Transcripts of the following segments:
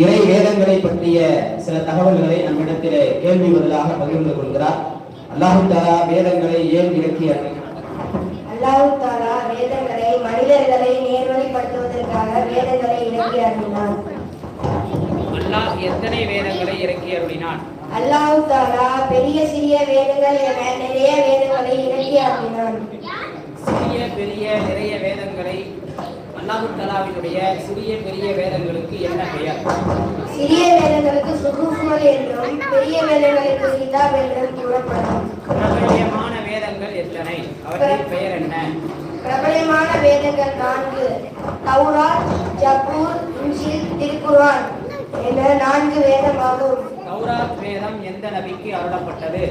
இறை வேதங்களை பற்றிய சில தகவல்களை நம்மிடத்திலே கேள்வி பதிலாக பகிர்ந்து கொள்கிறார். அல்லாஹ் தஆலா வேதங்களை ஏன் இறக்கினார்? அல்லாஹ் தஆலா வேதங்களை மனிதர்களை நேர்வழிப்படுத்துவதற்காக வேதங்களை இறக்கி அருளினார். அல்லாஹ் எத்தனை வேதங்களை இறக்கி அருளினான்? அல்லாஹ் தஆலா பெரிய சிறிய வேதங்கள் என நிறைய வேதங்களை இறக்கி அருளினான். சிறிய பெரிய நிறைய வேதங்களை அல்லாஹ் தஆலாவினுடைய சிறிய பெரிய வேதங்களுக்கு என்ன பெயர்? சிறிய வேதங்களுக்கு சுஹூஃப்கள் என்றும் பெரிய வேதங்களுக்கு கிதாப் என்றும் கூறப்படும். பிரபல்யமான வேதங்கள் எத்தனை? அவற்றின் பெயர் என்ன? பிரபலமான வேதங்கள் 4: தௌராத், ஜபூர், இன்ஜீல், திருக்குர்ஆன் என 4 வேதமாகும். தௌராத் வேதம் எந்த நபிக்கு அருளப்பட்டது?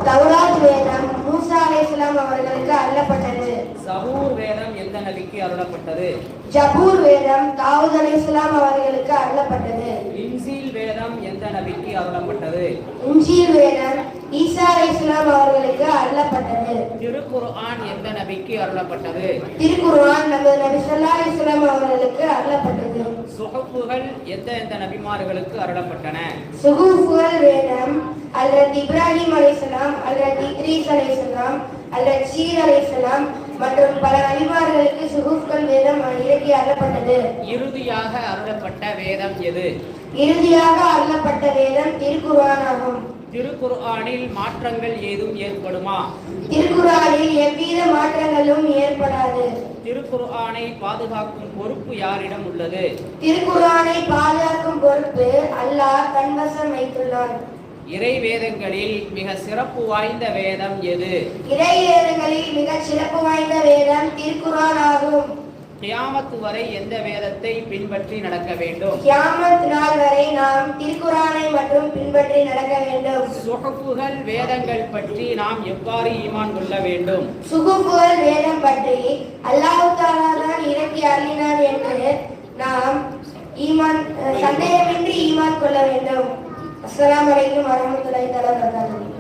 தௌராத் வேதம் மூசா அலைஹிஸ்ஸலாம் அவர்களுக்கு அருளப்பட்டது. ஜபூர் வேதம் எந்த நபிக்கு அருளப்பட்டது? ஜபூர் வேதம் தாவூத் அலைஹிஸ்ஸலாம் அவர்களுக்கு அருளப்பட்டது. இன்ஜீல் வேதம் எந்த நபிக்கு அருளப்பட்டது? இன்ஜீல் வேதம் ஈசா அலைஹிஸ்ஸலாம் அவர்களுக்கு அருளப்பட்டது. திருக்குர்ஆன் எந்த நபிக்கு அருளப்பட்டது? திருக்குர்ஆன் நமது நபி ஸல்லல்லாஹு அலைஹி வஸல்லம் அவர்களுக்கு அருளப்பட்டது. சுஹூஃப்கள் எந்த நபிமார்களுக்கு அருளப்பட்டன? சுஹூஃப்கள் வேதம் ஹஜ்ரத் இப்ராஹிம் அலைஹிஸ்ஸலாம், ஹஜ்ரத் இத்ரீஸ் அலைஹிஸ்ஸலாம், ஹஜ்ரத் ஷீர் அலைஹிஸ்ஸலாம் மற்றும் பல நபிமார்களுக்கு சுஹூஃப்கள் வேதம் இறக்கி அருளப்பட்டது. இறுதியாக அருளப்பட்ட வேதம் எது? இறுதியாக அருளப்பட்ட வேதம் திருக்குர்ஆன் ஆகும். திருக்குர்ஆனில் மாற்றங்கள் ஏதும் ஏற்படுமா? திருக்குர்ஆனில் எவ்வித மாற்றங்களும் ஏற்படாது. திருக்குர்ஆனை பாதுகாக்கும் பொறுப்பு யாரிடம் உள்ளது? திருக்குர்ஆனை பாதுகாக்கும் பொறுப்பு அல்லாஹ் தன்வசம் வைத்துள்ளான். இறை வேதங்களில் மிக சிறப்பு வாய்ந்த வேதம் எது? இறை வேதங்களில் மிக சிறப்பு வாய்ந்த வேதம் திருக்குர்ஆன் ஆகும். கியாமத் வரை எந்த வேதத்தை பின்பற்றி நடக்க வேண்டும்? கியாமத் நாள் வரை நாம் திருக்குர்ஆனை மட்டும் பின்பற்றி நடக்க வேண்டும். சுஹூஃப்கள் வேதங்கள் பற்றி நாம் எவ்வாறு ஈமான் கொள்ள வேண்டும்? சுஹூஃப்கள் வேதம் பற்றி அல்லாஹ் தஆலா தான் இறக்கி அருளினான் என்று நாம் சந்தேகமின்றி ஈமான் கொள்ள வேண்டும். அஸ்ஸலாமு அலைக்கும் வரஹ்மத்துல்லாஹி வபரகாத்துஹு.